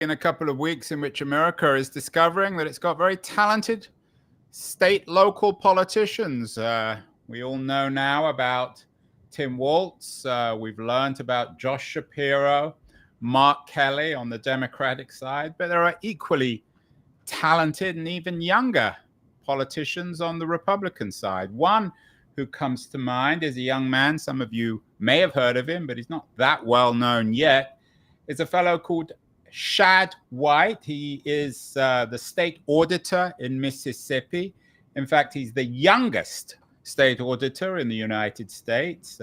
in a couple of weeks in which America is discovering that it's got very talented state local politicians. We all know now about Tim Walz. We've learned about Josh Shapiro, Mark Kelly on the Democratic side, but there are equally talented and even younger politicians on the Republican side. One who comes to mind is a young man, some of you may have heard of him, but he's not that well known yet. It's a fellow called Shad White. He is the state auditor in Mississippi. In fact, he's the youngest state auditor in the United States.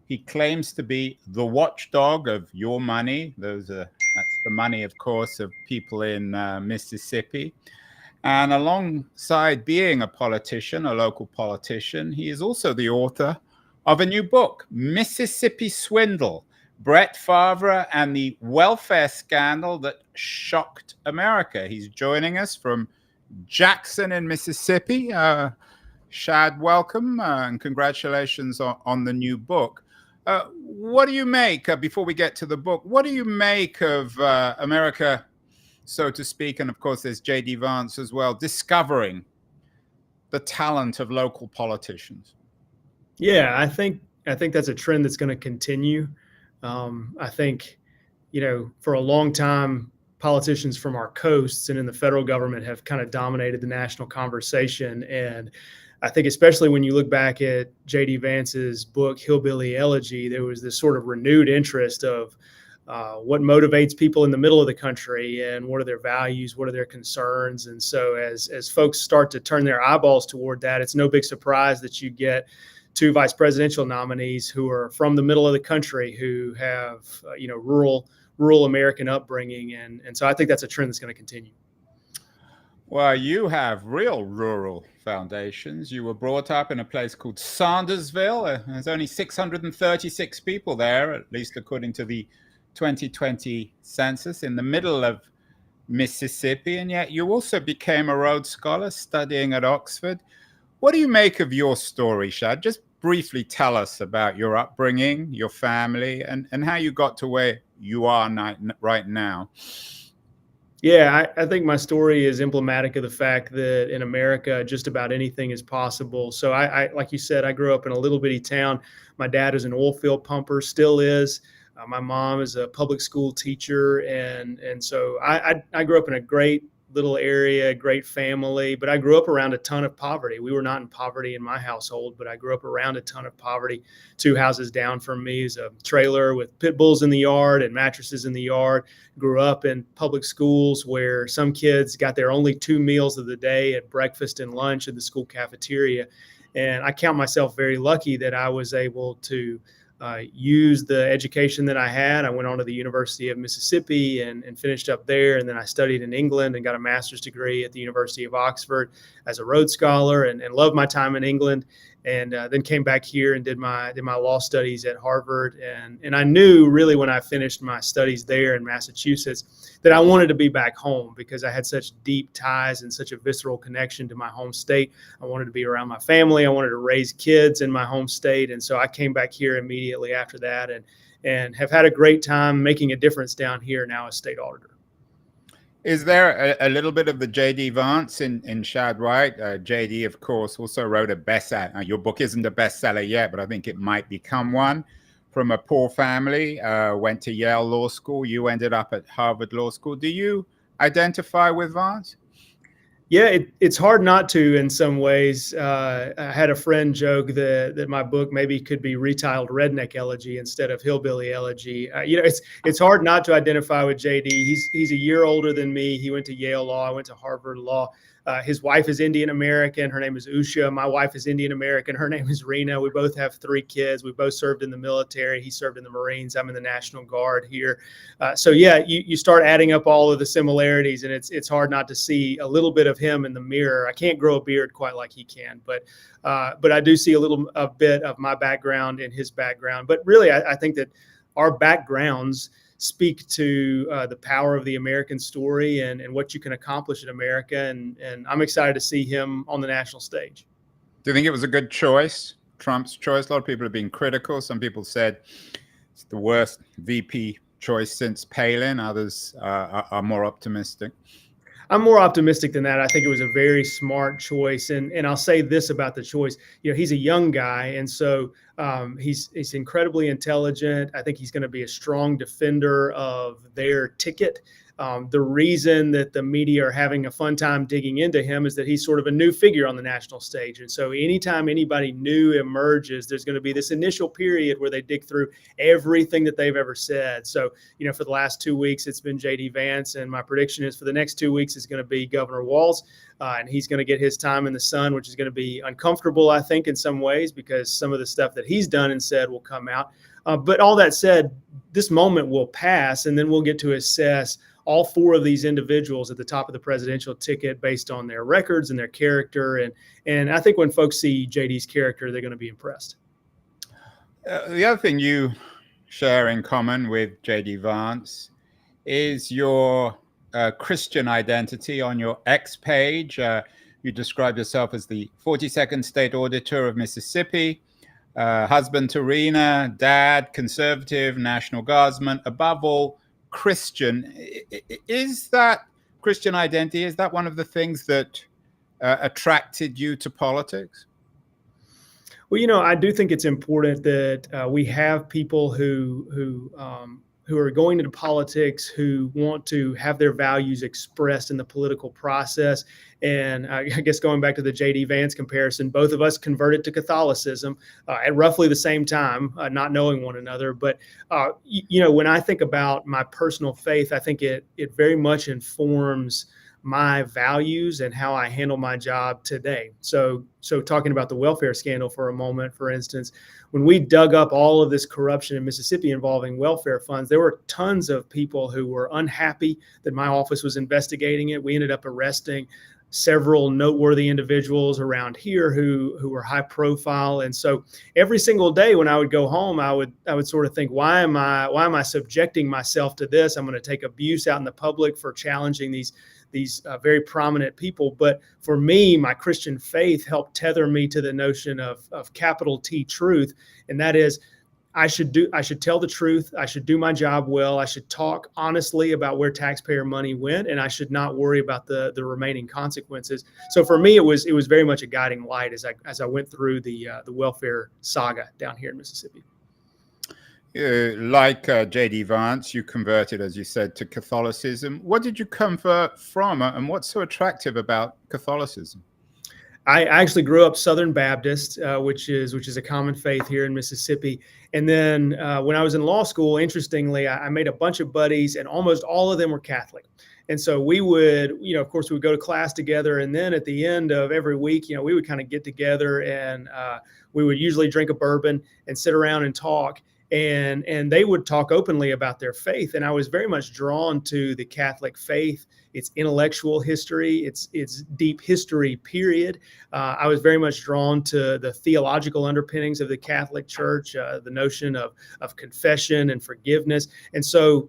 He claims to be the watchdog of your money. That's the money, of course, of people in Mississippi. And alongside being a politician, a local politician, he is also the author of a new book, Mississippi Swindle, Brett Favre and the welfare scandal that shocked America. He's joining us from Jackson in Mississippi. Shad, welcome and congratulations on the new book. What do you make, before we get to the book, what do you make of America, so to speak, and of course there's J.D. Vance as well, discovering the talent of local politicians? Yeah, I think that's a trend that's going to continue. I think, for a long time, politicians from our coasts and in the federal government have kind of dominated the national conversation. And I think especially when you look back at J.D. Vance's book, Hillbilly Elegy, there was this sort of renewed interest of what motivates people in the middle of the country and what are their values, what are their concerns. And so as folks start to turn their eyeballs toward that, it's no big surprise that you get two vice presidential nominees who are from the middle of the country, who have, rural American upbringing. And so I think that's a trend that's going to continue. Well, you have real rural foundations. You were brought up in a place called Sandersville. There's only 636 people there, at least according to the 2020 census, in the middle of Mississippi. And yet you also became a Rhodes Scholar studying at Oxford. What do you make of your story, Shad? Just briefly tell us about your upbringing, your family, and how you got to where you are right now. Yeah, I think my story is emblematic of the fact that in America, just about anything is possible. So I like you said, I grew up in a little bitty town. My dad is an oil field pumper, still is. My mom is a public school teacher. And so I grew up in a great little area, great family, but I grew up around a ton of poverty. We were not in poverty in my household, but I grew up around a ton of poverty. 2 houses down from me is a trailer with pit bulls in the yard and mattresses in the yard. Grew up in public schools where some kids got their only 2 meals of the day at breakfast and lunch in the school cafeteria. And I count myself very lucky that I was able to use the education that I had. I went on to the University of Mississippi and finished up there. And then I studied in England and got a master's degree at the University of Oxford as a Rhodes Scholar and loved my time in England. And then came back here and did my law studies at Harvard. And I knew really when I finished my studies there in Massachusetts that I wanted to be back home because I had such deep ties and such a visceral connection to my home state. I wanted to be around my family. I wanted to raise kids in my home state. And so I came back here immediately after that and have had a great time making a difference down here now as state auditor. Is there a little bit of the J.D. Vance in Shad White? J.D., of course, also wrote a bestseller. Your book isn't a bestseller yet, but I think it might become one. From a poor family, went to Yale Law School. You ended up at Harvard Law School. Do you identify with Vance? Yeah, it's hard not to in some ways. I had a friend joke that my book maybe could be retitled Redneck Elegy instead of Hillbilly Elegy. It's hard not to identify with JD. He's a year older than me. He went to Yale Law. I went to Harvard Law. His wife is Indian American. Her name is Usha. My wife is Indian American. Her name is Rena. We both have 3 kids. We both served in the military. He served in the Marines. I'm in the National Guard here. So yeah, you start adding up all of the similarities, and it's hard not to see a little bit of him in the mirror. I can't grow a beard quite like he can, but I do see a bit of my background in his background. But really, I think that our backgrounds speak to the power of the American story and what you can accomplish in America. And I'm excited to see him on the national stage. Do you think it was a good choice, Trump's choice? A lot of people have been critical. Some people said it's the worst VP choice since Palin. Others are more optimistic. I'm more optimistic than that. I think it was a very smart choice, and I'll say this about the choice. He's a young guy, and so he's incredibly intelligent. I think he's going to be a strong defender of their ticket. The reason that the media are having a fun time digging into him is that he's sort of a new figure on the national stage. And so anytime anybody new emerges, there's going to be this initial period where they dig through everything that they've ever said. So, for the last 2 weeks, it's been J.D. Vance. And my prediction is for the next 2 weeks is going to be Governor Walz. And he's going to get his time in the sun, which is going to be uncomfortable, I think, in some ways, because some of the stuff that he's done and said will come out. But all that said, this moment will pass, and then we'll get to assess all four of these individuals at the top of the presidential ticket based on their records and their character. And I think when folks see JD's character, they're going to be impressed. The other thing you share in common with JD Vance is your Christian identity. On your X page, you describe yourself as the 42nd state auditor of Mississippi, husband to Rena, dad, conservative, National Guardsman, above all, Christian. Is that Christian identity, is that one of the things that attracted you to politics? Well, I do think it's important that we have people who are going into politics who want to have their values expressed in the political process. And I guess going back to the J.D. Vance comparison, both of us converted to Catholicism at roughly the same time, not knowing one another. But, when I think about my personal faith, I think it very much informs my values and how I handle my job today. So talking about the welfare scandal for a moment, for instance, when we dug up all of this corruption in Mississippi involving welfare funds, there were tons of people who were unhappy that my office was investigating it. We ended up arresting several noteworthy individuals around here who were high profile. And so every single day when I would go home, I would sort of think, why am I subjecting myself to this? I'm going to take abuse out in the public for challenging these very prominent people. But for me, my Christian faith helped tether me to the notion of capital T truth. And that is, I should tell the truth. I should do my job well. I should talk honestly about where taxpayer money went, and I should not worry about the remaining consequences. So for me, it was very much a guiding light as I went through the welfare saga down here in Mississippi. Like J.D. Vance, you converted, as you said, to Catholicism. What did you convert from, and what's so attractive about Catholicism? I actually grew up Southern Baptist, which is a common faith here in Mississippi. And then when I was in law school, interestingly, I made a bunch of buddies, and almost all of them were Catholic. And so we would, of course, we would go to class together. And then at the end of every week, we would kind of get together, and we would usually drink a bourbon and sit around and talk. And they would talk openly about their faith. And I was very much drawn to the Catholic faith, its intellectual history, its deep history, period. I was very much drawn to the theological underpinnings of the Catholic Church, the notion of confession and forgiveness. And so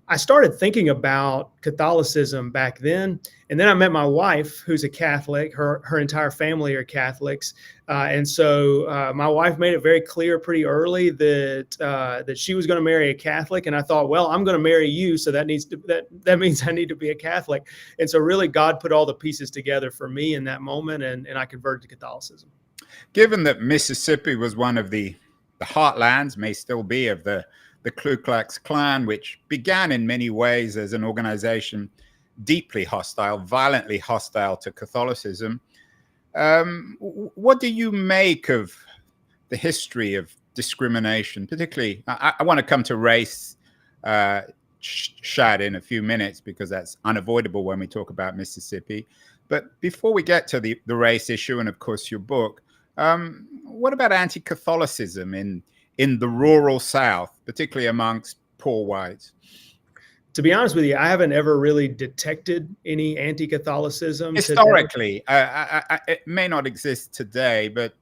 I started thinking about Catholicism back then. And then I met my wife, who's a Catholic. Her entire family are Catholics. And so my wife made it very clear pretty early that she was going to marry a Catholic. And I thought, well, I'm going to marry you. So that means I need to be a Catholic. And so really God put all the pieces together for me in that moment. And I converted to Catholicism. Given that Mississippi was one of the heartlands, may still be, of the Ku Klux Klan, which began in many ways as an organization deeply hostile, violently hostile to Catholicism. What do you make of the history of discrimination? Particularly, I want to come to race, Shad, in a few minutes, because that's unavoidable when we talk about Mississippi. But before we get to the race issue, and of course your book, what about anti-Catholicism in the rural South, particularly amongst poor whites? To be honest with you, I haven't ever really detected any anti-Catholicism. Historically, it may not exist today, but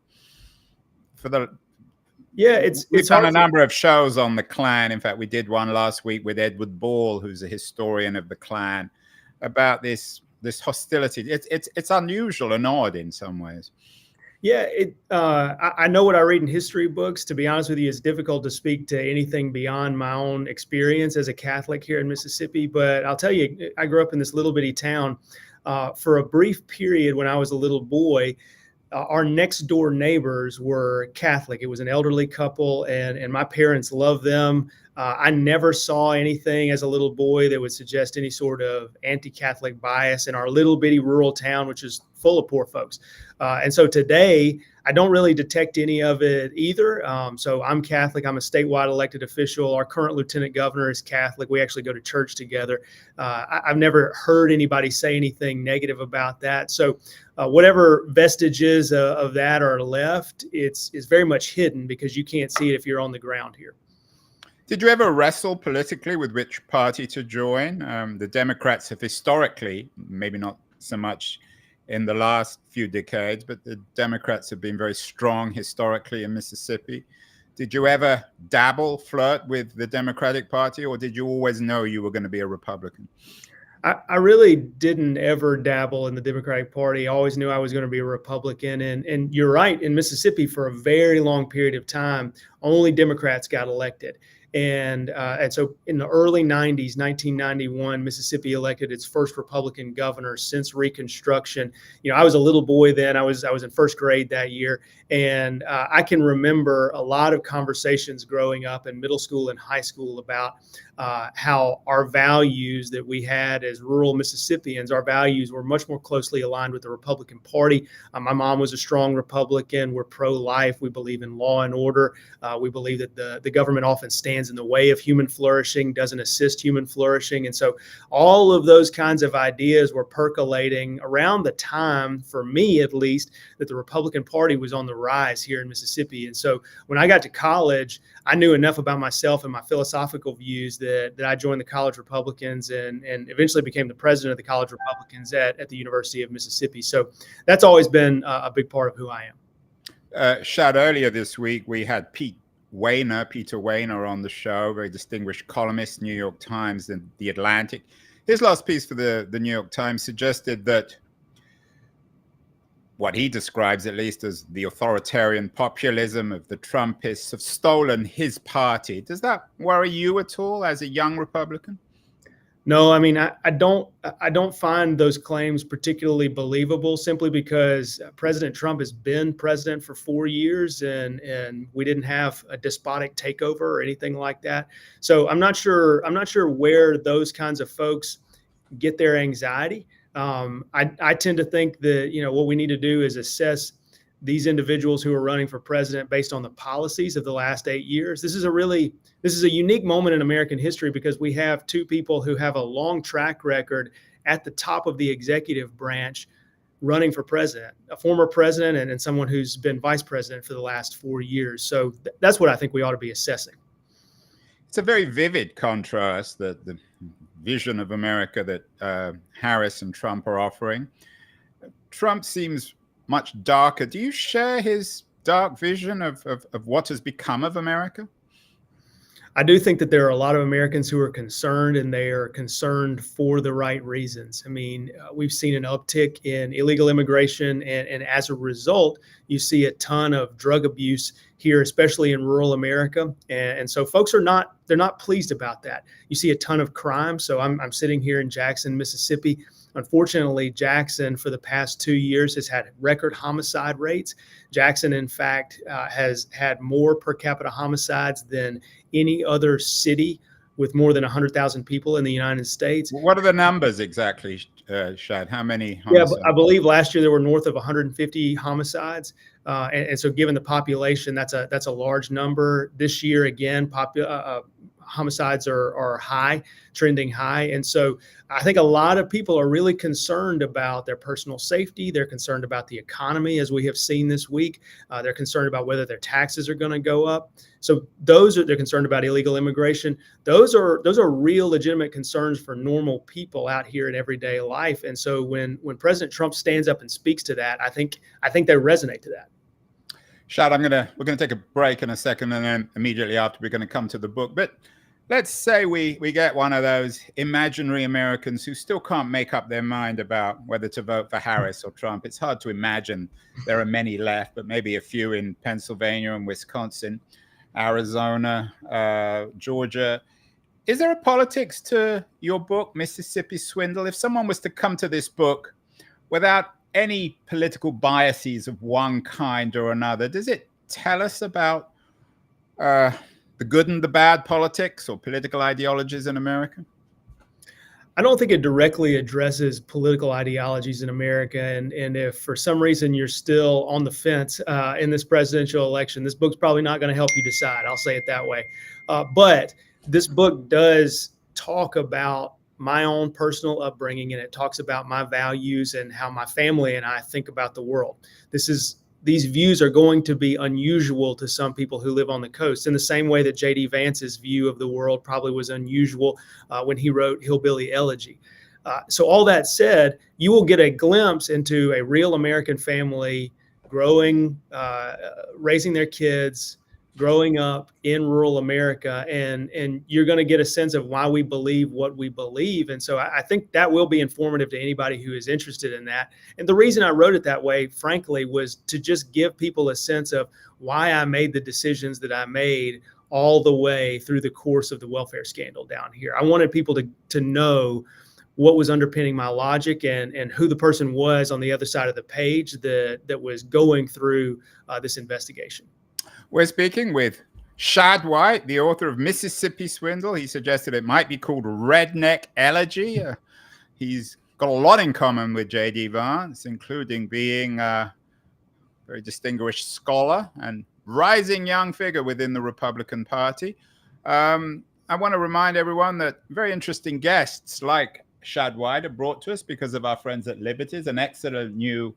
we've done a number of shows on the Klan. In fact, we did one last week with Edward Ball, who's a historian of the Klan, about this hostility. It's unusual and odd in some ways. Yeah, I know what I read in history books. To be honest with you, it's difficult to speak to anything beyond my own experience as a Catholic here in Mississippi. But I'll tell you, I grew up in this little bitty town. For a brief period when I was a little boy, our next door neighbors were Catholic. It was an elderly couple, and my parents loved them. I never saw anything as a little boy that would suggest any sort of anti-Catholic bias in our little bitty rural town, which is full of poor folks. And so today, I don't really detect any of it either. So I'm Catholic. I'm a statewide elected official. Our current lieutenant governor is Catholic. We actually go to church together. I've never heard anybody say anything negative about that. So whatever vestiges of that are left, it's very much hidden because you can't see it if you're on the ground here. Did you ever wrestle politically with which party to join? The Democrats have historically, maybe not so much in the last few decades, but the Democrats have been very strong historically in Mississippi. Did you ever dabble, flirt with the Democratic Party, or did you always know you were going to be a Republican? I really didn't ever dabble in the Democratic Party. I always knew I was going to be a Republican. And you're right, in Mississippi, for a very long period of time, only Democrats got elected. And so in the early 90s, 1991, Mississippi elected its first Republican governor since Reconstruction. I was a little boy then. I was in first grade that year. And I can remember a lot of conversations growing up in middle school and high school about how our values that we had as rural Mississippians, our values were much more closely aligned with the Republican Party. My mom was a strong Republican. We're pro-life. We believe in law and order. We believe that the government often stands in the way of human flourishing, doesn't assist human flourishing. And so all of those kinds of ideas were percolating around the time, for me at least, that the Republican Party was on the rise here in Mississippi. And so when I got to college, I knew enough about myself and my philosophical views that I joined the College Republicans and eventually became the president of the College Republicans at the University of Mississippi. So that's always been a big part of who I am. Shad, earlier this week, we had Peter Wayner on the show, very distinguished columnist, New York Times and The Atlantic. His last piece for the New York Times suggested that what he describes, at least, as the authoritarian populism of the Trumpists have stolen his party. Does that worry you at all as a young Republican? No, I mean, I don't find those claims particularly believable, simply because President Trump has been president for 4 years and we didn't have a despotic takeover or anything like that. So I'm not sure where those kinds of folks get their anxiety. I tend to think that, what we need to do is assess these individuals who are running for president based on the policies of the last 8 years. This is a unique moment in American history because we have two people who have a long track record at the top of the executive branch running for president, a former president and someone who's been vice president for the last 4 years. So that's what I think we ought to be assessing. It's a very vivid contrast, that the vision of America that Harris and Trump are offering. Trump seems much darker. Do you share his dark vision of what has become of America? I do think that there are a lot of Americans who are concerned, and they are concerned for the right reasons. I mean, we've seen an uptick in illegal immigration, and as a result, you see a ton of drug abuse here, especially in rural America. And so folks they're not pleased about that. You see a ton of crime. So I'm sitting here in Jackson, Mississippi. Unfortunately, Jackson, for the past 2 years, has had record homicide rates. Jackson, in fact, has had more per capita homicides than any other city with more than 100,000 people in the United States. What are the numbers exactly, Shad? How many homicides? Yeah, I believe last year there were north of 150 homicides. And so given the population, that's a large number. This year, again, homicides are high, trending high. And so I think a lot of people are really concerned about their personal safety. They're concerned about the economy, as we have seen this week. They're concerned about whether their taxes are going to go up. So they're concerned about illegal immigration. Those are real legitimate concerns for normal people out here in everyday life. And so when President Trump stands up and speaks to that, I think they resonate to that. Shad, we're gonna take a break in a second, and then immediately after we're going to come to the book. But let's say we get one of those imaginary Americans who still can't make up their mind about whether to vote for Harris or Trump. It's hard to imagine there are many left, but maybe a few in Pennsylvania and Wisconsin, Arizona, Georgia. Is there a politics to your book, Mississippi Swindle? If someone was to come to this book without any political biases of one kind or another, does it tell us about the good and the bad politics or political ideologies in America? I don't think it directly addresses political ideologies in America. And if for some reason you're still on the fence in this presidential election, this book's probably not going to help you decide. I'll say it that way. But this book does talk about my own personal upbringing, and it talks about my values and how my family and I think about the world. These views are going to be unusual to some people who live on the coast, in the same way that J.D. Vance's view of the world probably was unusual when he wrote Hillbilly Elegy. So all that said, you will get a glimpse into a real American family growing, raising their kids, growing up in rural America, and you're going to get a sense of why we believe what we believe. And so I think that will be informative to anybody who is interested in that. And the reason I wrote it that way, frankly, was to just give people a sense of why I made the decisions that I made all the way through the course of the welfare scandal down here. I wanted people to know what was underpinning my logic and who the person was on the other side of the page that was going through this investigation. We're speaking with Shad White, the author of Mississippi Swindle. He suggested it might be called Redneck Elegy. He's got a lot in common with J.D. Vance, including being a very distinguished scholar and rising young figure within the Republican Party. I want to remind everyone that very interesting guests like Shad White are brought to us because of our friends at Liberties, an excellent new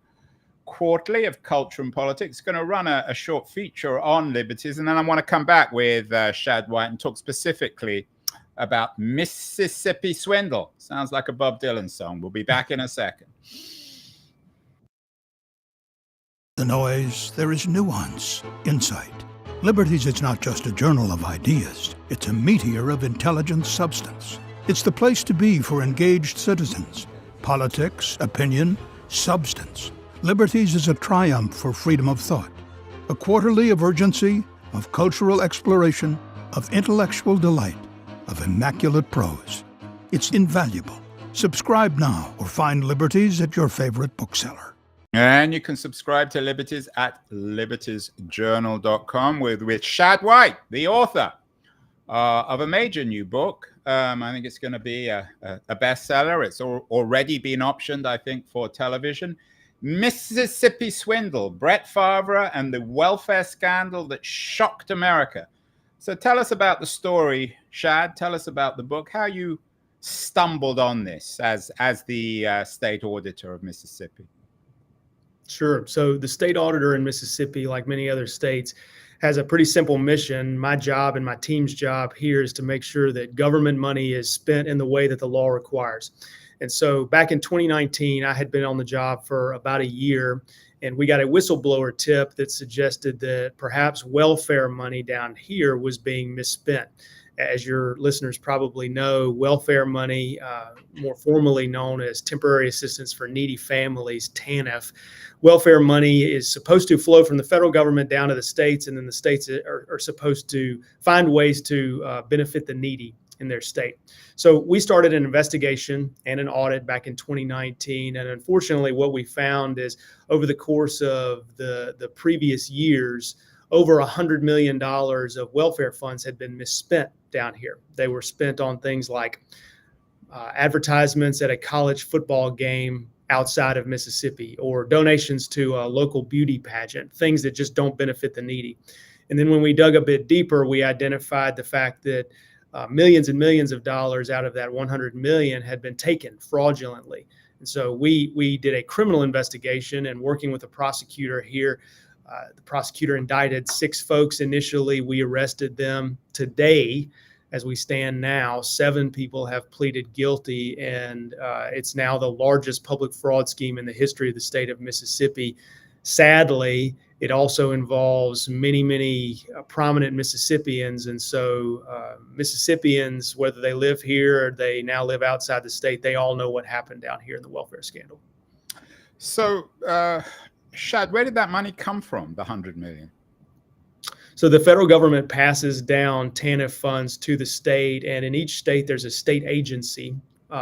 quarterly of culture and politics. Going to run a short feature on Liberties, and then I want to come back with Shad White and talk specifically about Mississippi Swindle. Sounds like a Bob Dylan song. We'll be back in a second. The noise, there is nuance, insight. Liberties is not just a journal of ideas. It's a meteor of intelligent substance. It's the place to be for engaged citizens. Politics, opinion, substance. Liberties is a triumph for freedom of thought, a quarterly of urgency, of cultural exploration, of intellectual delight, of immaculate prose. It's invaluable. Subscribe now or find Liberties at your favorite bookseller. And you can subscribe to Liberties at libertiesjournal.com with Shad White, the author of a major new book. I think it's going to be a bestseller. It's already been optioned, I think, for television. Mississippi Swindle, Brett Favre and the welfare scandal that shocked America. So tell us about the story, Shad. Tell us about the book, how you stumbled on this as the state auditor of Mississippi. Sure. So the state auditor in Mississippi, like many other states, has a pretty simple mission. My job and my team's job here is to make sure that government money is spent in the way that the law requires. And so back in 2019, I had been on the job for about a year, and we got a whistleblower tip that suggested that perhaps welfare money down here was being misspent. As your listeners probably know, welfare money, more formally known as Temporary Assistance for Needy Families, TANF, welfare money is supposed to flow from the federal government down to the states, and then the states are supposed to find ways to benefit the needy in their state. So we started an investigation and an audit back in 2019. And unfortunately, what we found is over the course of the previous years, over $100 million of welfare funds had been misspent down here. They were spent on things like advertisements at a college football game outside of Mississippi, or donations to a local beauty pageant, things that just don't benefit the needy. And then when we dug a bit deeper, we identified the fact that millions and millions of dollars out of that 100 million had been taken fraudulently. And so we did a criminal investigation, and working with a prosecutor here, the prosecutor indicted 6 folks initially. We arrested them. Today, as we stand now, 7 people have pleaded guilty, and it's now the largest public fraud scheme in the history of the state of Mississippi. sadly, it also involves many prominent Mississippians. And so Mississippians, whether they live here or they now live outside the state, they all know what happened down here in the welfare scandal. So, Shad, where did that money come from, the 100 million? So the federal government passes down TANF funds to the state, and in each state there's a state agency.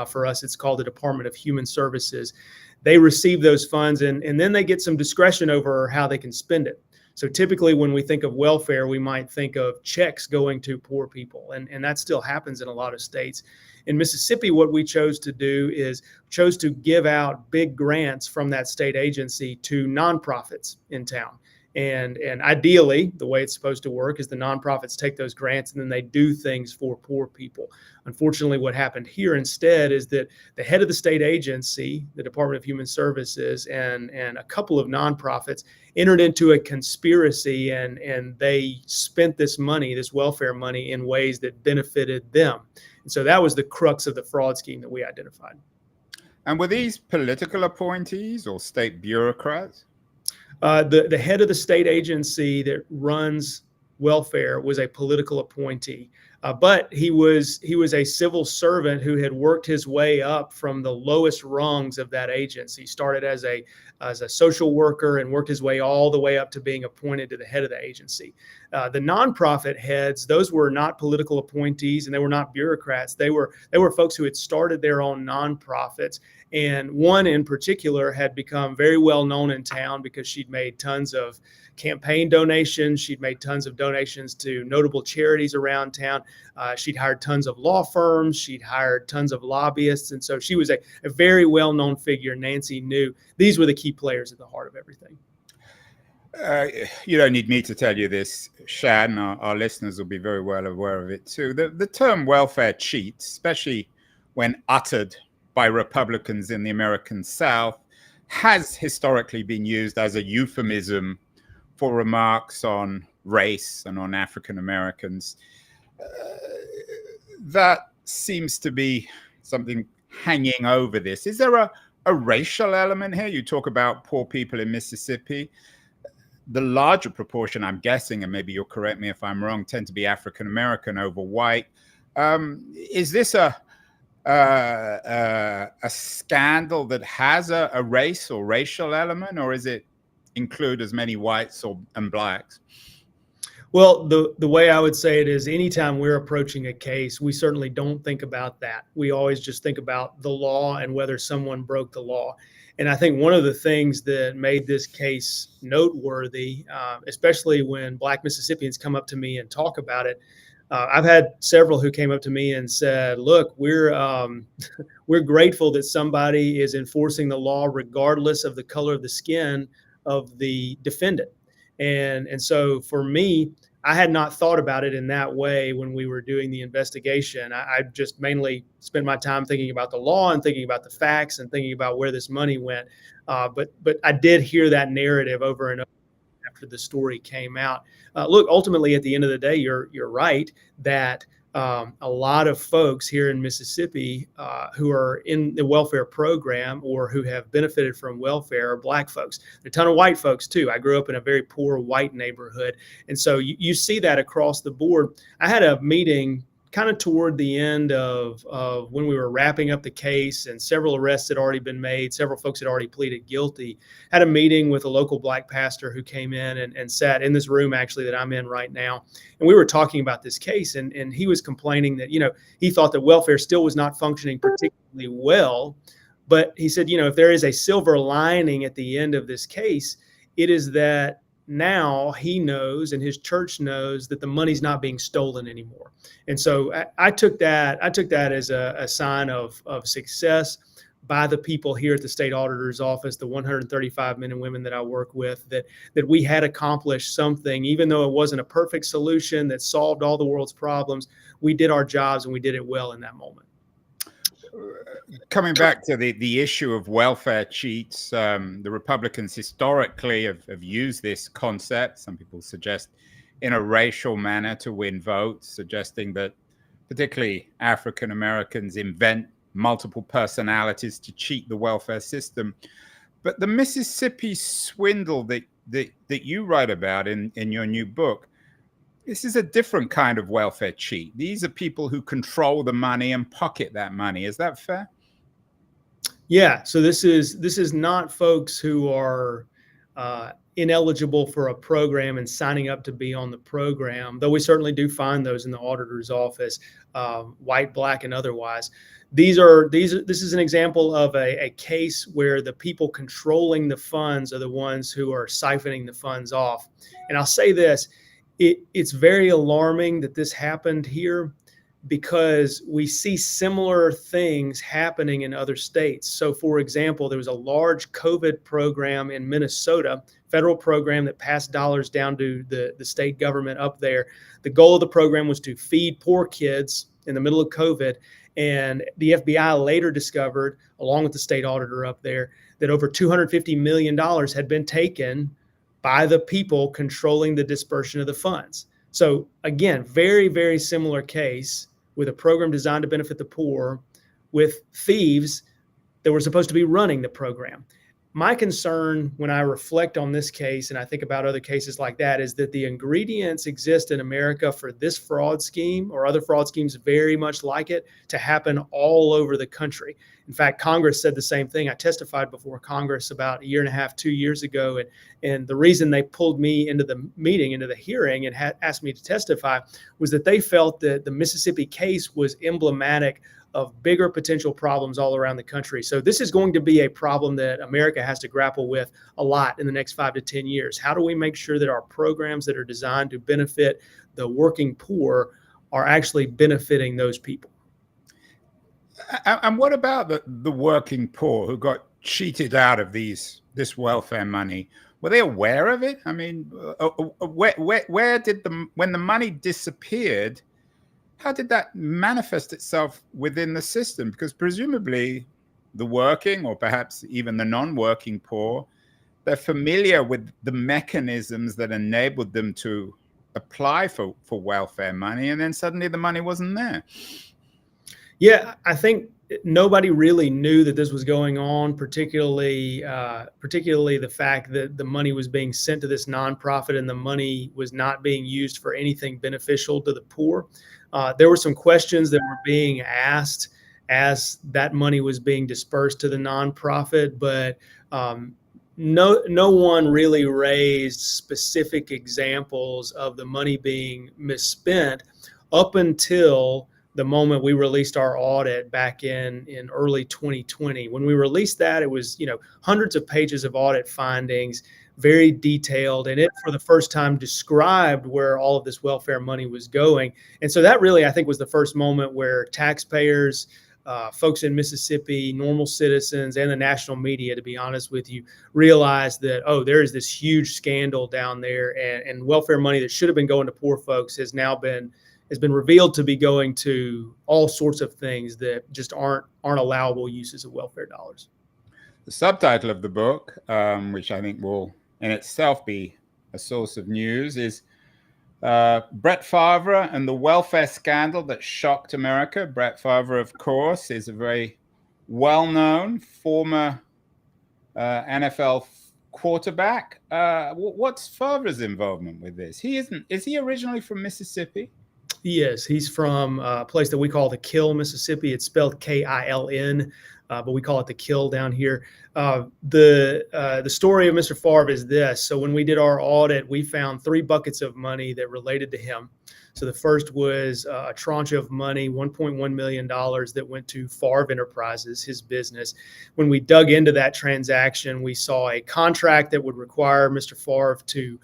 For us, it's called the Department of Human Services. They receive those funds, and then they get some discretion over how they can spend it. So typically when we think of welfare, we might think of checks going to poor people, and that still happens in a lot of states. In Mississippi, what we chose to do is chose to give out big grants from that state agency to nonprofits in town. And ideally, the way it's supposed to work is the nonprofits take those grants and then they do things for poor people. Unfortunately, what happened here instead is that the head of the state agency, the Department of Human Services, and a couple of nonprofits entered into a conspiracy, and they spent this money, this welfare money, in ways that benefited them. And so that was the crux of the fraud scheme that we identified. And were these political appointees or state bureaucrats? The head of the state agency that runs welfare was a political appointee, but he was a civil servant who had worked his way up from the lowest rungs of that agency. Started as a social worker and worked his way all the way up to being appointed to the head of the agency. The nonprofit heads, those were not political appointees and they were not bureaucrats. They were folks who had started their own nonprofits. And one in particular had become very well known in town because she'd made tons of campaign donations. She'd made tons of donations to notable charities around town. She'd hired tons of law firms. She'd hired tons of lobbyists. And so she was a very well-known figure. Nancy knew these were the key players at the heart of everything. You don't need me to tell you this, Shad, and our listeners will be very well aware of it too. The term welfare cheat, especially when uttered by Republicans in the American South, has historically been used as a euphemism for remarks on race and on African Americans. That seems to be something hanging over this. Is there a racial element here? You talk about poor people in Mississippi. The larger proportion, I'm guessing, and maybe you'll correct me if I'm wrong, tend to be African American over white. Is this a scandal that has a race or racial element, or is it include as many whites and blacks? Well, the way I would say it is anytime we're approaching a case, we certainly don't think about that. We always just think about the law and whether someone broke the law. And I think one of the things that made this case noteworthy, especially when Black Mississippians come up to me and talk about it, I've had several who came up to me and said, look, we're grateful that somebody is enforcing the law regardless of the color of the skin of the defendant. And so for me, I had not thought about it in that way when we were doing the investigation. I just mainly spent my time thinking about the law and thinking about the facts and thinking about where this money went. But I did hear that narrative over and over after the story came out. Look, ultimately, at the end of the day, you're right that a lot of folks here in Mississippi who are in the welfare program or who have benefited from welfare are Black folks. There are a ton of white folks too. I grew up in a very poor white neighborhood. And so you see that across the board. I had a meeting kind of toward the end of when we were wrapping up the case and several arrests had already been made. Several folks had already pleaded guilty. Had a meeting with a local Black pastor who came in and sat in this room actually that I'm in right now. And we were talking about this case and he was complaining that, he thought that welfare still was not functioning particularly well. But he said, if there is a silver lining at the end of this case, it is that now he knows and his church knows that the money's not being stolen anymore. And so I took that as a sign of success by the people here at the state auditor's office, the 135 men and women that I work with, that we had accomplished something, even though it wasn't a perfect solution that solved all the world's problems. We did our jobs and we did it well in that moment. Coming back to the issue of welfare cheats, the Republicans historically have used this concept. Some people suggest in a racial manner to win votes, suggesting that particularly African Americans invent multiple personalities to cheat the welfare system. But the Mississippi swindle that you write about in your new book, this is a different kind of welfare cheat. These are people who control the money and pocket that money. Is that fair? Yeah. So this is not folks who are ineligible for a program and signing up to be on the program, though we certainly do find those in the auditor's office, white, black, and otherwise. This is an example of a case where the people controlling the funds are the ones who are siphoning the funds off. And I'll say this, it's very alarming that this happened here, because we see similar things happening in other states. So for example, there was a large COVID program in Minnesota, federal program that passed dollars down to the state government up there. The goal of the program was to feed poor kids in the middle of COVID. And the FBI later discovered, along with the state auditor up there, that over $250 million had been taken by the people controlling the dispersion of the funds. So again, very, very similar case with a program designed to benefit the poor, with thieves that were supposed to be running the program. My concern when I reflect on this case, and I think about other cases like that, is that the ingredients exist in America for this fraud scheme or other fraud schemes very much like it to happen all over the country. In fact, Congress said the same thing. I testified before Congress about a year and a half, 2 years ago. And the reason they pulled me into the meeting, into the hearing, and asked me to testify was that they felt that the Mississippi case was emblematic of bigger potential problems all around the country. So this is going to be a problem that America has to grapple with a lot in the next 5 to 10 years. How do we make sure that our programs that are designed to benefit the working poor are actually benefiting those people? And what about the working poor who got cheated out of this welfare money? Were they aware of it? I mean, where did when the money disappeared, how did that manifest itself within the system? Because presumably the working, or perhaps even the non-working poor, they're familiar with the mechanisms that enabled them to apply for welfare money, and then suddenly the money wasn't there. Yeah, I think nobody really knew that this was going on, particularly the fact that the money was being sent to this nonprofit and the money was not being used for anything beneficial to the poor. There were some questions that were being asked as that money was being dispersed to the nonprofit, but no one really raised specific examples of the money being misspent up until the moment we released our audit back in early 2020. When we released that, it was, hundreds of pages of audit findings, very detailed, and it for the first time described where all of this welfare money was going. And so that really, I think, was the first moment where taxpayers, folks in Mississippi, normal citizens, and the national media, to be honest with you, realized that, oh, there is this huge scandal down there, and welfare money that should have been going to poor folks has been revealed to be going to all sorts of things that just aren't allowable uses of welfare dollars. The subtitle of the book, which I think will in itself be a source of news, is Brett Favre and the welfare scandal that shocked America. Brett Favre, of course, is a very well-known former NFL quarterback. What's Favre's involvement with this? Is he originally from Mississippi? Yes, he's from a place that we call the Kill, Mississippi. It's spelled K-I-L-N, but we call it the Kill down here. The story of Mr. Favre is this. So when we did our audit, we found 3 buckets of money that related to him. So the first was a tranche of money, $1.1 million, that went to Favre Enterprises, his business. When we dug into that transaction, we saw a contract that would require Mr. Favre to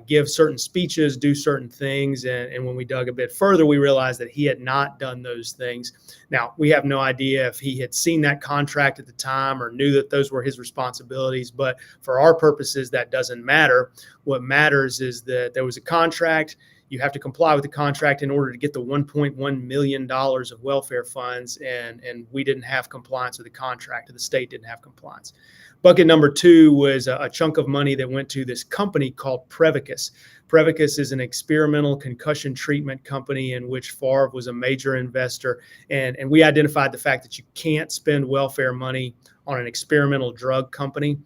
give certain speeches, do certain things. And when we dug a bit further, we realized that he had not done those things. Now, we have no idea if he had seen that contract at the time or knew that those were his responsibilities. But for our purposes, that doesn't matter. What matters is that there was a contract. You have to comply with the contract in order to get the $1.1 million of welfare funds, and we didn't have compliance with the contract, or the state didn't have compliance. Bucket number 2 was a chunk of money that went to this company called Prevacus. Prevacus is an experimental concussion treatment company in which Favre was a major investor. And we identified the fact that you can't spend welfare money on an experimental drug company.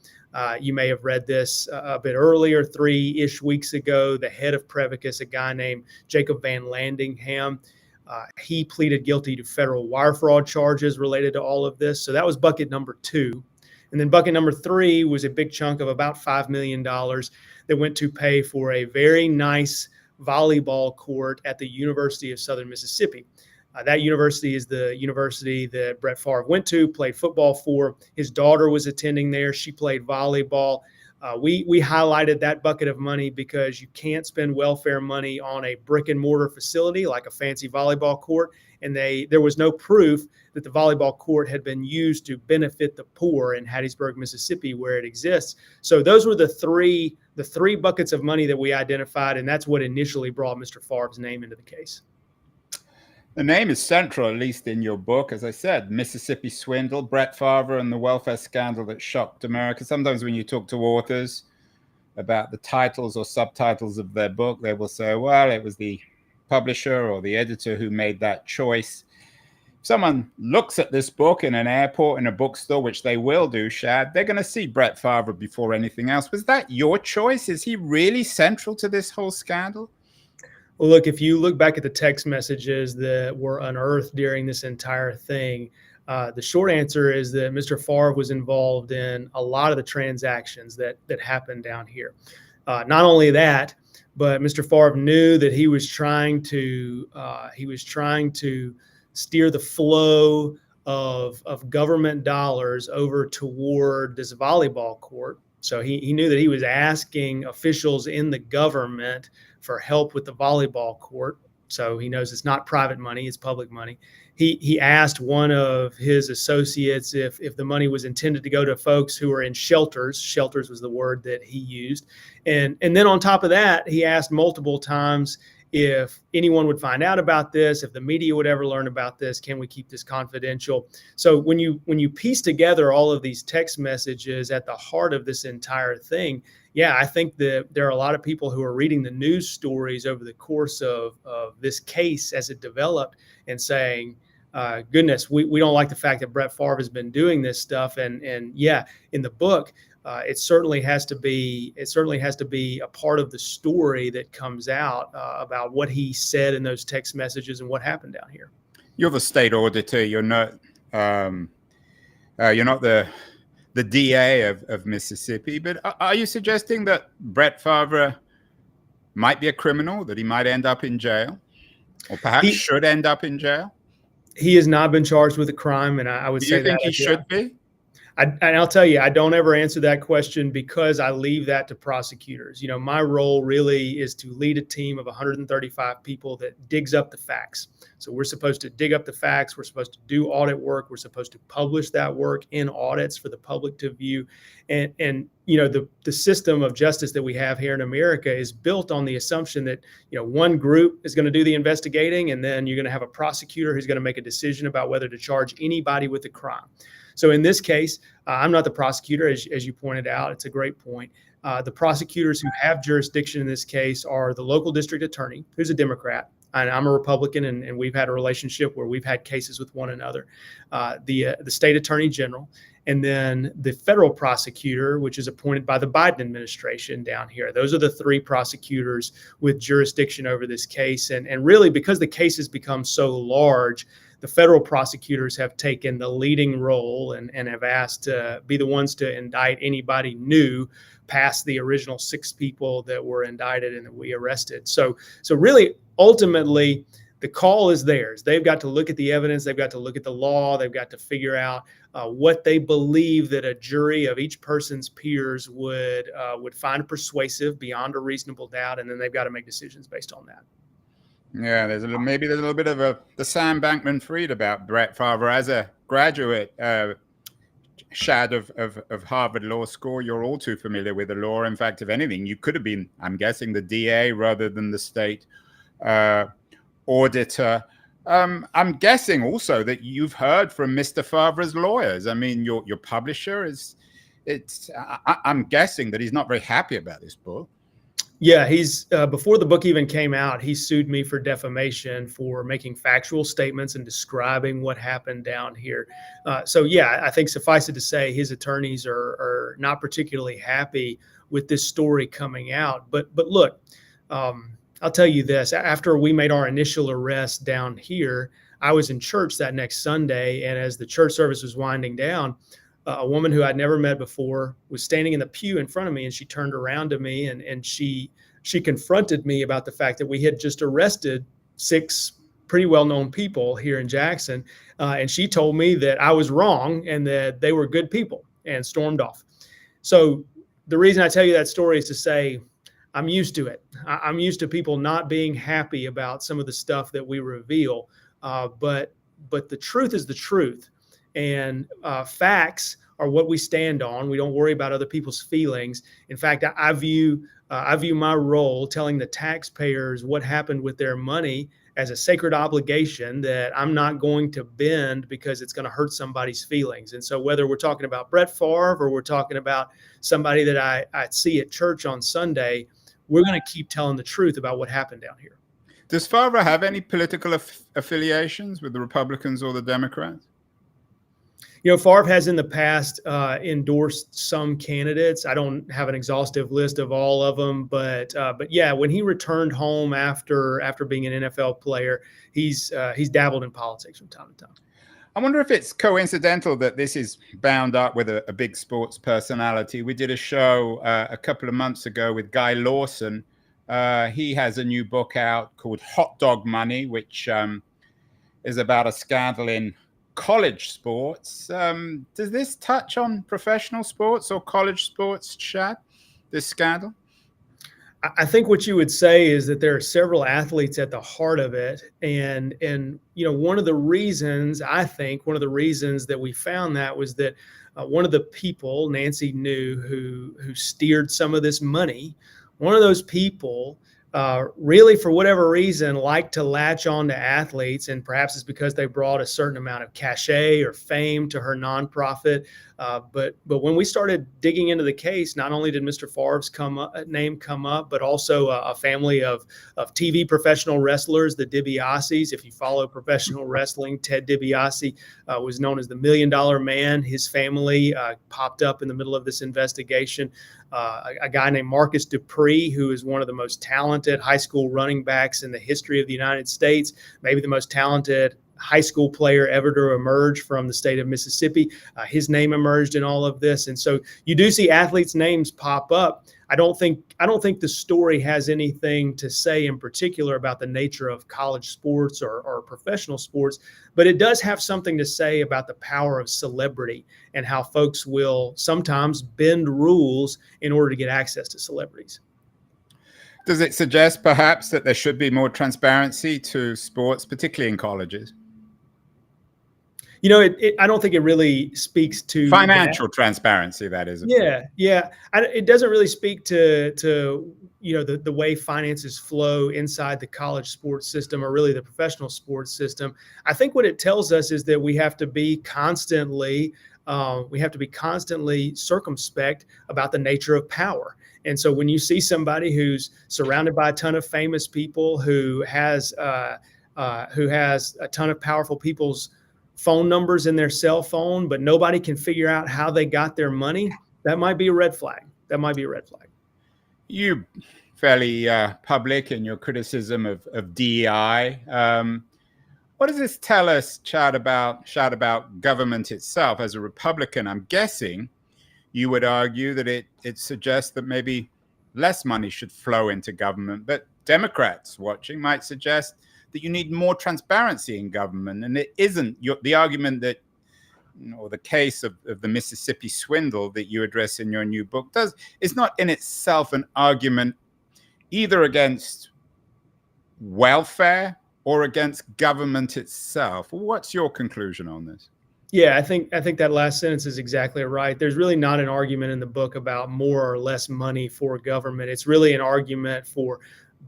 You may have read this a bit earlier, 3-ish weeks ago. The head of Prevacus, a guy named Jacob Van Landingham, he pleaded guilty to federal wire fraud charges related to all of this. So that was bucket number 2. And then bucket number 3 was a big chunk of about $5 million that went to pay for a very nice volleyball court at the University of Southern Mississippi. That university is the university that Brett Favre went to, played football for. His daughter was attending there. She played volleyball. We highlighted that bucket of money because you can't spend welfare money on a brick and mortar facility like a fancy volleyball court. And there was no proof that the volleyball court had been used to benefit the poor in Hattiesburg, Mississippi, where it exists. So those were the three buckets of money that we identified, and that's what initially brought Mr. Favre's name into the case. The name is central, at least in your book. As I said, Mississippi Swindle, Brett Favre and the welfare scandal that shocked America. Sometimes when you talk to authors about the titles or subtitles of their book, they will say, well, it was the publisher or the editor who made that choice. If someone looks at this book in an airport, in a bookstore, which they will do, Shad, they're going to see Brett Favre before anything else. Was that your choice? Is he really central to this whole scandal? Well, look, if you look back at the text messages that were unearthed during this entire thing, the short answer is that Mr. Favre was involved in a lot of the transactions that happened down here. Not only that, but Mr. Favre knew that he was trying to steer the flow of government dollars over toward this volleyball court. So he knew that he was asking officials in the government for help with the volleyball court. So he knows it's not private money, it's public money. He asked one of his associates if the money was intended to go to folks who are in shelters. Shelters was the word that he used. And then on top of that, he asked multiple times if anyone would find out about this, if the media would ever learn about this, can we keep this confidential? So when you piece together all of these text messages at the heart of this entire thing, yeah, I think that there are a lot of people who are reading the news stories over the course of this case as it developed and saying, goodness, we don't like the fact that Brett Favre has been doing this stuff. And yeah, in the book, it certainly has to be a part of the story that comes out about what he said in those text messages and what happened down here. You're the state auditor. You're not the DA of Mississippi. But are you suggesting that Brett Favre might be a criminal, that he might end up in jail, or perhaps should end up in jail? He has not been charged with a crime, and I would say that. Do you think he should be? And I'll tell you, I don't ever answer that question because I leave that to prosecutors. You know, my role really is to lead a team of 135 people that digs up the facts. So we're supposed to dig up the facts. We're supposed to do audit work. We're supposed to publish that work in audits for the public to view. And you know, the system of justice that we have here in America is built on the assumption that, you know, one group is going to do the investigating, and then you're going to have a prosecutor who's going to make a decision about whether to charge anybody with a crime. So in this case, I'm not the prosecutor, as you pointed out. It's a great point. The prosecutors who have jurisdiction in this case are the local district attorney, who's a Democrat, and I'm a Republican, and we've had a relationship where we've had cases with one another. The state attorney general, and then the federal prosecutor, which is appointed by the Biden administration down here. Those are the three prosecutors with jurisdiction over this case. And really, because the case has become so large, the federal prosecutors have taken the leading role and have asked to be the ones to indict anybody new past the original 6 people that were indicted and that we arrested. So really, ultimately, the call is theirs. They've got to look at the evidence. They've got to look at the law. They've got to figure out what they believe that a jury of each person's peers would find persuasive beyond a reasonable doubt, and then they've got to make decisions based on that. Yeah, there's a little bit of the Sam Bankman-Fried about Brett Favre as a graduate, Shad of Harvard Law School. You're all too familiar with the law. In fact, if anything, you could have been, I'm guessing, the DA rather than the state auditor. I'm guessing also that you've heard from Mr. Favre's lawyers. I mean, your publisher I'm guessing that he's not very happy about this book. Yeah, he's before the book even came out, he sued me for defamation for making factual statements and describing what happened down here. So yeah, I think suffice it to say, his attorneys are not particularly happy with this story coming out. But look, I'll tell you this: after we made our initial arrest down here, I was in church that next Sunday, and as the church service was winding down, a woman who I'd never met before was standing in the pew in front of me, and she turned around to me and she confronted me about the fact that we had just arrested 6 pretty well-known people here in Jackson, and she told me that I was wrong and that they were good people, and stormed off. So the reason I tell you that story is to say I'm used to it. I'm used to people not being happy about some of the stuff that we reveal, but the truth is the truth. And facts are what we stand on. We don't worry about other people's feelings. In fact, I view my role telling the taxpayers what happened with their money as a sacred obligation that I'm not going to bend because it's going to hurt somebody's feelings. And so whether we're talking about Brett Favre or we're talking about somebody that I see at church on Sunday, we're going to keep telling the truth about what happened down here. Does Favre have any political affiliations with the Republicans or the Democrats? You know, Favre has in the past endorsed some candidates. I don't have an exhaustive list of all of them, but yeah, when he returned home after being an NFL player, he's dabbled in politics from time to time. I wonder if it's coincidental that this is bound up with a big sports personality. We did a show a couple of months ago with Guy Lawson. He has a new book out called Hot Dog Money, which is about a scandal in college sports. Does this touch on professional sports or college sports, Shad, this scandal? I think what you would say is that there are several athletes at the heart of it. And you know, one of the reasons that we found that was that one of the people, Nancy New, who steered some of this money, one of those people really, for whatever reason, like to latch on to athletes, and perhaps it's because they brought a certain amount of cachet or fame to her nonprofit. But when we started digging into the case, not only did Mr. Favre's name come up, but also a family of TV professional wrestlers, the DiBiase's. If you follow professional wrestling, Ted DiBiase was known as the $1 Million Man. His family popped up in the middle of this investigation. A guy named Marcus Dupree, who is one of the most talented high school running backs in the history of the United States, maybe the most talented high school player ever to emerge from the state of Mississippi. His name emerged in all of this. And so you do see athletes' names pop up. I don't think the story has anything to say in particular about the nature of college sports or professional sports, but it does have something to say about the power of celebrity and how folks will sometimes bend rules in order to get access to celebrities. Does it suggest perhaps that there should be more transparency to sports, particularly in colleges? You know, I don't think it really speaks to financial transparency, that is. Yeah. It doesn't really speak to you know, the way finances flow inside the college sports system or really the professional sports system. I think what it tells us is that we have to be constantly circumspect about the nature of power. And so when you see somebody who's surrounded by a ton of famous people, who has a ton of powerful people's phone numbers in their cell phone, but nobody can figure out how they got their money, that might be a red flag. You fairly public in your criticism of DEI. What does this tell us, Shad, about government itself? As a Republican, I'm guessing you would argue that it suggests that maybe less money should flow into government, but Democrats watching might suggest that you need more transparency in government. And it isn't the argument that, or the case of the Mississippi swindle that you address in your new book is not in itself an argument either against welfare or against government itself. What's your conclusion on this? Yeah, I think that last sentence is exactly right. There's really not an argument in the book about more or less money for government. It's really an argument for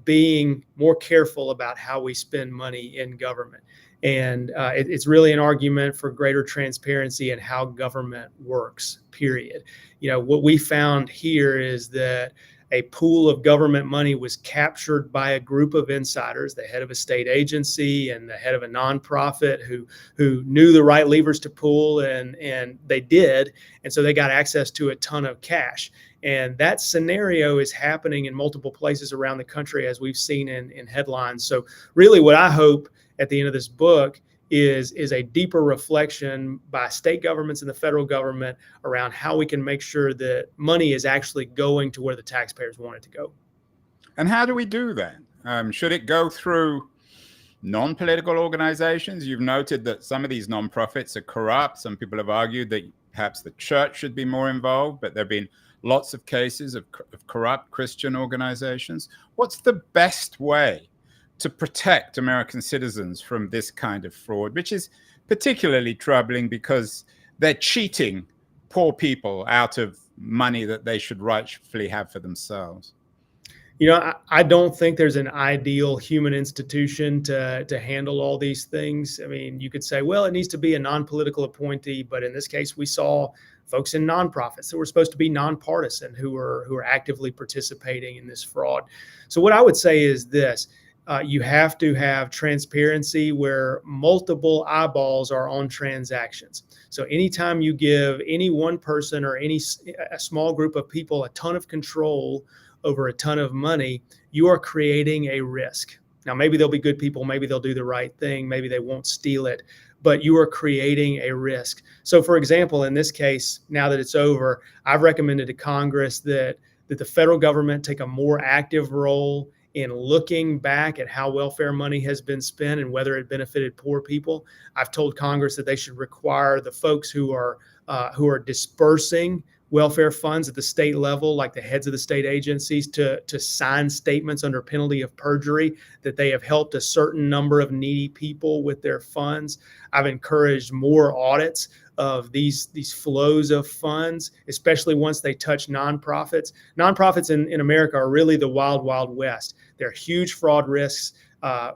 being more careful about how we spend money in government. And it's really an argument for greater transparency in how government works, period. You know, what we found here is that a pool of government money was captured by a group of insiders, the head of a state agency and the head of a nonprofit who knew the right levers to pull, and they did. And so they got access to a ton of cash. And that scenario is happening in multiple places around the country, as we've seen in headlines. So really what I hope at the end of this book is a deeper reflection by state governments and the federal government around how we can make sure that money is actually going to where the taxpayers want it to go. And how do we do that? Should it go through non-political organizations? You've noted that some of these nonprofits are corrupt. Some people have argued that perhaps the church should be more involved, but there have been lots of cases of corrupt Christian organizations. What's the best way to protect American citizens from this kind of fraud, which is particularly troubling because they're cheating poor people out of money that they should rightfully have for themselves? You know, I don't think there's an ideal human institution to handle all these things. I mean, you could say, well, it needs to be a non-political appointee, but in this case, we saw folks in nonprofits that were supposed to be nonpartisan who are actively participating in this fraud. So what I would say is this. You have to have transparency where multiple eyeballs are on transactions. So anytime you give any one person or a small group of people a ton of control over a ton of money, you are creating a risk. Now, maybe they'll be good people, maybe they'll do the right thing, maybe they won't steal it, but you are creating a risk. So for example, in this case, now that it's over, I've recommended to Congress that the federal government take a more active role in looking back at how welfare money has been spent and whether it benefited poor people. I've told Congress that they should require the folks who are dispersing welfare funds at the state level, like the heads of the state agencies, to sign statements under penalty of perjury that they have helped a certain number of needy people with their funds. I've encouraged more audits of these flows of funds, especially once they touch nonprofits. Nonprofits in America are really the wild, wild west. They're huge fraud risks.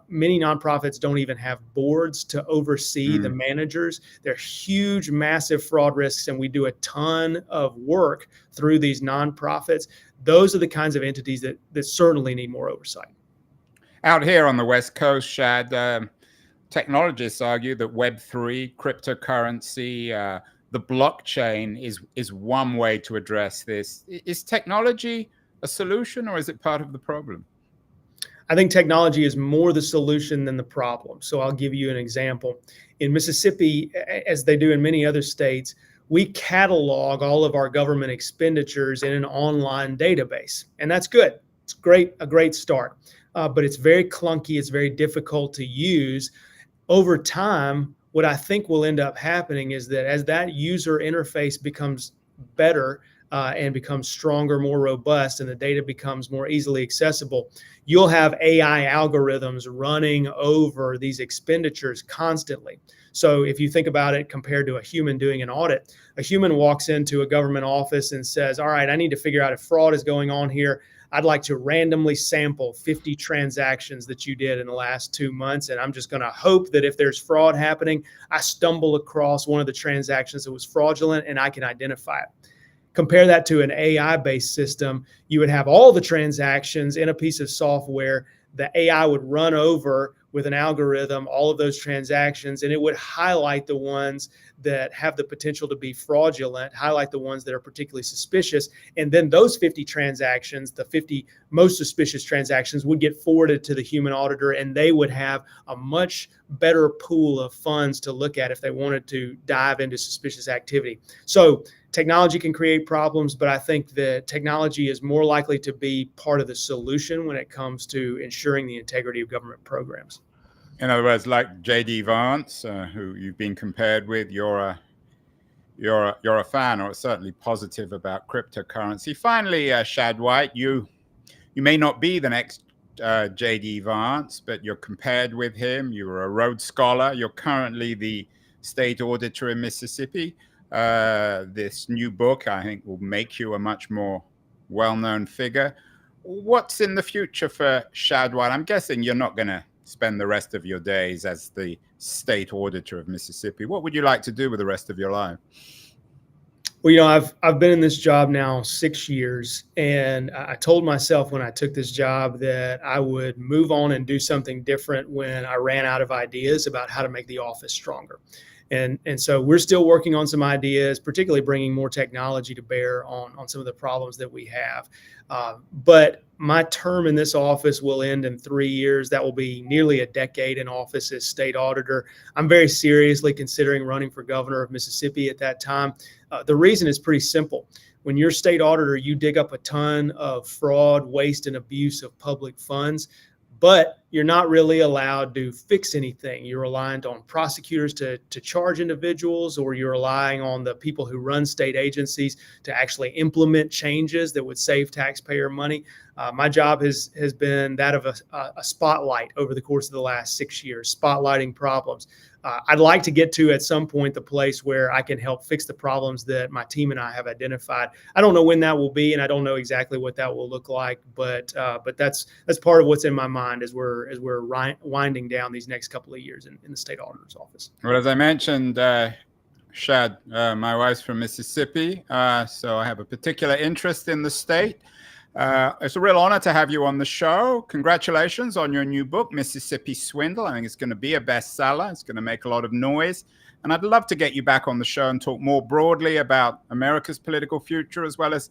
Many nonprofits don't even have boards to oversee the managers. They're huge, massive fraud risks, and we do a ton of work through these nonprofits. Those are the kinds of entities that certainly need more oversight. Out here on the West Coast, Shad, technologists argue that Web3, cryptocurrency, the blockchain is one way to address this. Is technology a solution, or is it part of the problem? I think technology is more the solution than the problem. So I'll give you an example. In Mississippi, as they do in many other states, we catalog all of our government expenditures in an online database. And that's good. It's a great start. But it's very clunky. It's very difficult to use. Over time, what I think will end up happening is that as that user interface becomes better, and becomes stronger, more robust, and the data becomes more easily accessible, you'll have AI algorithms running over these expenditures constantly. So if you think about it compared to a human doing an audit, a human walks into a government office and says, all right, I need to figure out if fraud is going on here. I'd like to randomly sample 50 transactions that you did in the last 2 months. And I'm just going to hope that if there's fraud happening, I stumble across one of the transactions that was fraudulent and I can identify it. Compare that to an AI-based system. You would have all the transactions in a piece of software. The AI would run over with an algorithm all of those transactions, and it would highlight the ones that have the potential to be fraudulent, highlight the ones that are particularly suspicious, and then those 50 transactions, the 50 most suspicious transactions, would get forwarded to the human auditor, and they would have a much better pool of funds to look at if they wanted to dive into suspicious activity. So technology can create problems, but I think that technology is more likely to be part of the solution when it comes to ensuring the integrity of government programs. In other words, like J.D. Vance, who you've been compared with, you're a fan, or certainly positive about cryptocurrency. Finally, Shad White, you may not be the next J.D. Vance, but you're compared with him. You were a Rhodes Scholar. You're currently the state auditor in Mississippi. This new book, I think, will make you a much more well-known figure. What's in the future for Shad White? I'm guessing you're not going to spend the rest of your days as the state auditor of Mississippi. What would you like to do with the rest of your life? Well, I've been in this job now 6 years, and I told myself when I took this job that I would move on and do something different when I ran out of ideas about how to make the office stronger. And so we're still working on some ideas, particularly bringing more technology to bear on some of the problems that we have. But my term in this office will end in 3 years. That will be nearly a decade in office as state auditor. I'm very seriously considering running for governor of Mississippi at that time. The reason is pretty simple. When you're state auditor, you dig up a ton of fraud, waste, and abuse of public funds, but you're not really allowed to fix anything. You're reliant on prosecutors to charge individuals, or you're relying on the people who run state agencies to actually implement changes that would save taxpayer money. My job has been that of a spotlight over the course of the last 6 years, spotlighting problems. I'd like to get to at some point the place where I can help fix the problems that my team and I have identified. I don't know when that will be, and I don't know exactly what that will look like, but that's part of what's in my mind as we're winding down these next couple of years in the state auditor's office. Well, as I mentioned, Shad, my wife's from Mississippi, so I have a particular interest in the state. It's a real honor to have you on the show. Congratulations on your new book, Mississippi Swindle. I think it's going to be a bestseller. It's going to make a lot of noise. And I'd love to get you back on the show and talk more broadly about America's political future, as well as